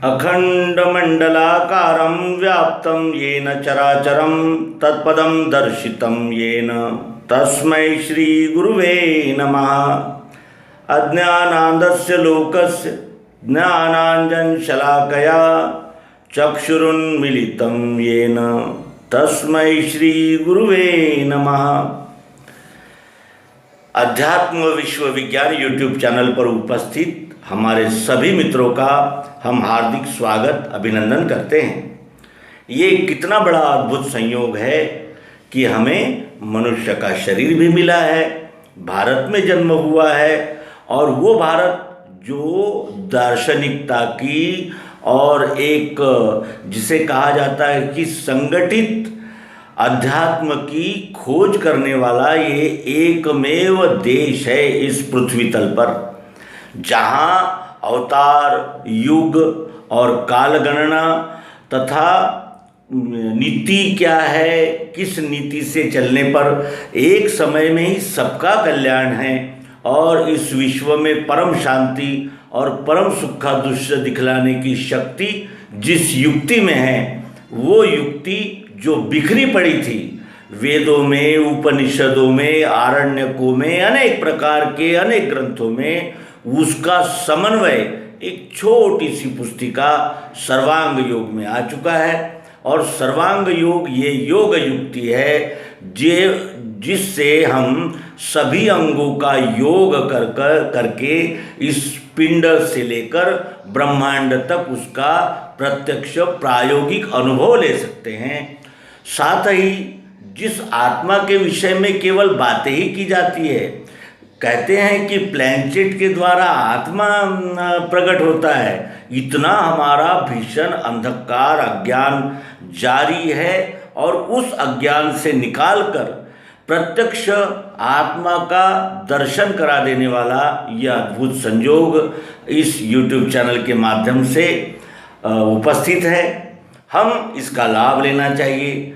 अखंडमंडलाकारं व्याप्तं येन चराचरं तत्पदं दर्शितं येन तस्मै श्रीगुरुवे नमः। अज्ञानान्धस्य लोकस्य ज्ञानाञ्जनशलाकया चक्षुरुन्मीलितं येन तस्मै श्रीगुरुवे नमः। अध्यात्म विश्व विज्ञान यूट्यूब चैनल पर उपस्थित हमारे सभी मित्रों का हम हार्दिक स्वागत अभिनंदन करते हैं। ये कितना बड़ा अद्भुत संयोग है कि हमें मनुष्य का शरीर भी मिला है, भारत में जन्म हुआ है, और वो भारत जो दार्शनिकता की और एक जिसे कहा जाता है कि संगठित अध्यात्म की खोज करने वाला ये एकमेव देश है इस पृथ्वी तल पर, जहाँ अवतार, युग और कालगणना तथा नीति क्या है, किस नीति से चलने पर एक समय में ही सबका कल्याण है और इस विश्व में परम शांति और परम सुख का दृश्य दिखलाने की शक्ति जिस युक्ति में है, वो युक्ति जो बिखरी पड़ी थी वेदों में, उपनिषदों में, आरण्यकों में, अनेक प्रकार के अनेक ग्रंथों में, उसका समन्वय एक छोटी सी पुस्तिका सर्वांग योग में आ चुका है। और सर्वांग योग ये योग युक्ति है जिससे हम सभी अंगों का योग करके इस पिंड से लेकर ब्रह्मांड तक उसका प्रत्यक्ष प्रायोगिक अनुभव ले सकते हैं। साथ ही जिस आत्मा के विषय में केवल बातें ही की जाती है, कहते हैं कि प्लैंचेट के द्वारा आत्मा प्रकट होता है, इतना हमारा भीषण अंधकार अज्ञान जारी है और उस अज्ञान से निकालकर प्रत्यक्ष आत्मा का दर्शन करा देने वाला यह अद्भुत संयोग इस YouTube चैनल के माध्यम से उपस्थित है। हम इसका लाभ लेना चाहिए,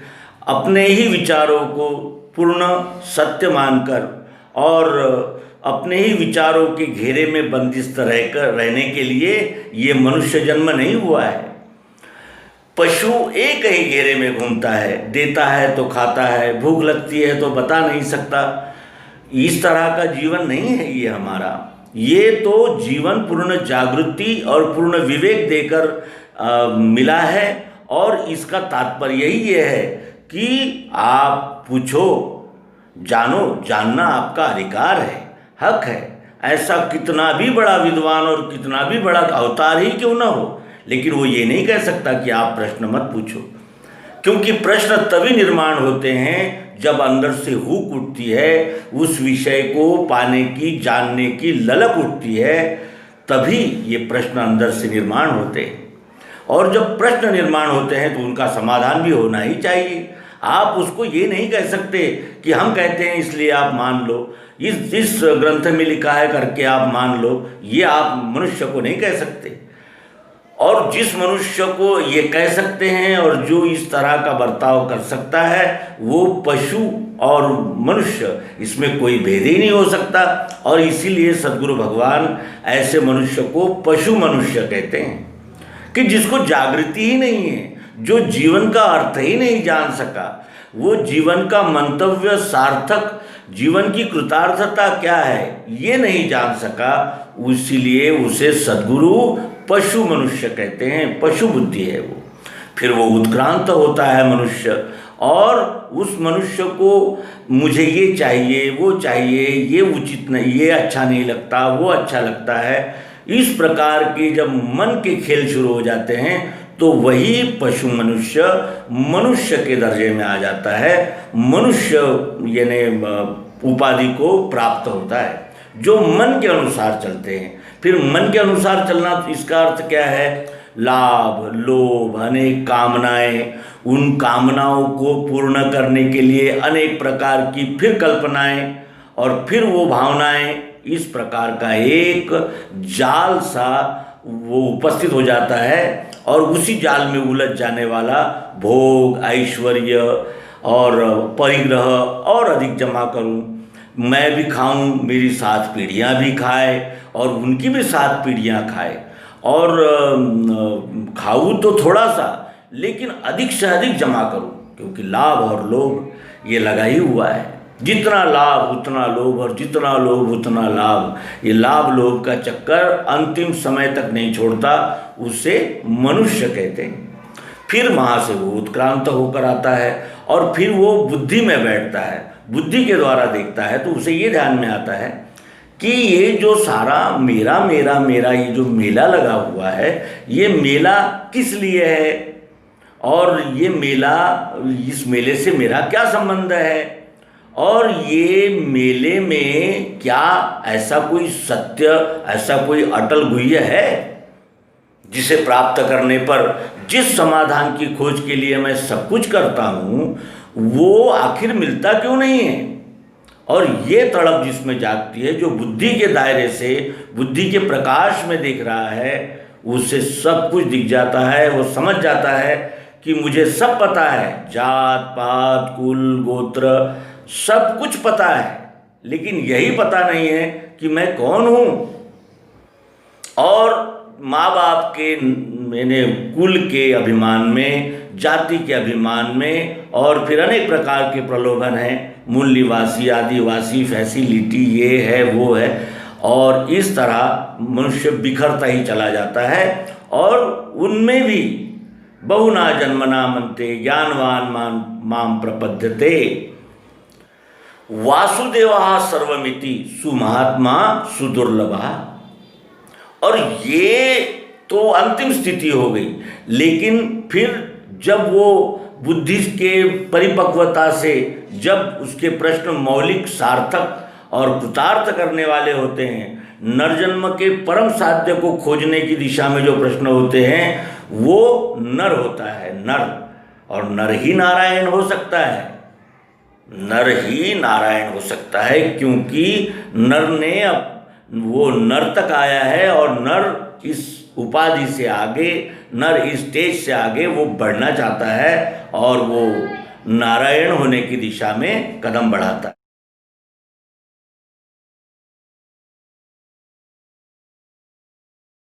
अपने ही विचारों को पूर्ण सत्य मानकर और अपने ही विचारों के घेरे में बंदिस्त रहने के लिए ये मनुष्य जन्म नहीं हुआ है। पशु एक ही घेरे में घूमता है, देता है तो खाता है, भूख लगती है तो बता नहीं सकता। इस तरह का जीवन नहीं है ये हमारा। ये तो जीवन पूर्ण जागृति और पूर्ण विवेक देकर मिला है, और इसका तात्पर्य यही है कि आप पूछो, जानो, जानना आपका अधिकार है, हक है। ऐसा कितना भी बड़ा विद्वान और कितना भी बड़ा अवतार ही क्यों ना हो, लेकिन वो ये नहीं कह सकता कि आप प्रश्न मत पूछो, क्योंकि प्रश्न तभी निर्माण होते हैं जब अंदर से हुक उठती है, उस विषय को पाने की, जानने की ललक उठती है, तभी ये प्रश्न अंदर से निर्माण होते हैं। और जब प्रश्न निर्माण होते हैं तो उनका समाधान भी होना ही चाहिए। आप उसको ये नहीं कह सकते कि हम कहते हैं इसलिए आप मान लो, इस ग्रंथ में लिखा है करके आप मान लो, ये आप मनुष्य को नहीं कह सकते। और जिस मनुष्य को ये कह सकते हैं और जो इस तरह का बर्ताव कर सकता है, वो पशु और मनुष्य, इसमें कोई भेद ही नहीं हो सकता। और इसीलिए सद्गुरु भगवान ऐसे मनुष्य को पशु मनुष्य कहते हैं कि जिसको जागृति ही नहीं है, जो जीवन का अर्थ ही नहीं जान सका, वो जीवन का मंतव्य सार्थक, जीवन की कृतार्थता क्या है ये नहीं जान सका, इसीलिए उसे सद्गुरु पशु मनुष्य कहते हैं। पशु बुद्धि है वो। फिर वो उत्क्रांत होता है मनुष्य, और उस मनुष्य को मुझे ये चाहिए, वो चाहिए, ये उचित नहीं, ये अच्छा नहीं लगता, वो अच्छा लगता है, इस प्रकार के जब मन के खेल शुरू हो जाते हैं तो वही पशु मनुष्य मनुष्य के दर्जे में आ जाता है, मनुष्य यानी उपाधि को प्राप्त होता है, जो मन के अनुसार चलते हैं। फिर मन के अनुसार चलना, इसका अर्थ क्या है? लाभ, लोभ, अनेक कामनाएं, उन कामनाओं को पूर्ण करने के लिए अनेक प्रकार की फिर कल्पनाएं और फिर वो भावनाएं, इस प्रकार का एक जाल सा वो उपस्थित हो जाता है। और उसी जाल में उलझ जाने वाला भोग, ऐश्वर्य और परिग्रह और अधिक जमा करूं, मैं भी खाऊं, मेरी 7 पीढ़ियां भी खाए और उनकी भी 7 पीढ़ियां खाए, और खाऊं तो थोड़ा सा, लेकिन अधिक से अधिक जमा करूं, क्योंकि लाभ और लोभ ये लगा ही हुआ है। जितना लाभ उतना लोभ और जितना लोभ उतना लाभ। ये लाभ लोभ का चक्कर अंतिम समय तक नहीं छोड़ता, उसे मनुष्य कहते हैं। फिर वहाँ से वो उत्क्रांत होकर आता है और फिर वो बुद्धि में बैठता है, बुद्धि के द्वारा देखता है, तो उसे ये ध्यान में आता है कि ये जो सारा मेरा मेरा मेरा ये जो मेला लगा हुआ है, ये मेला किस लिए है और ये मेला, इस मेले से मेरा क्या संबंध है, और ये मेले में क्या ऐसा कोई सत्य, ऐसा कोई अटल गुह्य है जिसे प्राप्त करने पर जिस समाधान की खोज के लिए मैं सब कुछ करता हूँ वो आखिर मिलता क्यों नहीं है। और ये तड़प जिसमें जागती है, जो बुद्धि के दायरे से, बुद्धि के प्रकाश में देख रहा है, उसे सब कुछ दिख जाता है। वो समझ जाता है कि मुझे सब पता है, जात पात कुल गोत्र सब कुछ पता है, लेकिन यही पता नहीं है कि मैं कौन हूँ। और माँ बाप के मैंने कुल के अभिमान में, जाति के अभिमान में, और फिर अनेक प्रकार के प्रलोभन हैं, मूल्यवासी आदिवासी फैसिलिटी ये है वो है, और इस तरह मनुष्य बिखरता ही चला जाता है। और उनमें भी बहुना जन्मना मनते ज्ञानवान माम प्रपद्यते वासुदेवा सर्वमिति सुमहात्मा सुदुर्लभा। और ये तो अंतिम स्थिति हो गई, लेकिन फिर जब वो बुद्धि के परिपक्वता से, जब उसके प्रश्न मौलिक सार्थक और कृतार्थ करने वाले होते हैं, नरजन्म के परम साध्य को खोजने की दिशा में जो प्रश्न होते हैं, वो नर होता है, नर। और नर ही नारायण हो सकता है, नर ही नारायण हो सकता है, क्योंकि नर ने वो नर तक आया है, और नर इस उपाधि से आगे, नर इस स्टेज से आगे वो बढ़ना चाहता है, और वो नारायण होने की दिशा में कदम बढ़ाता है।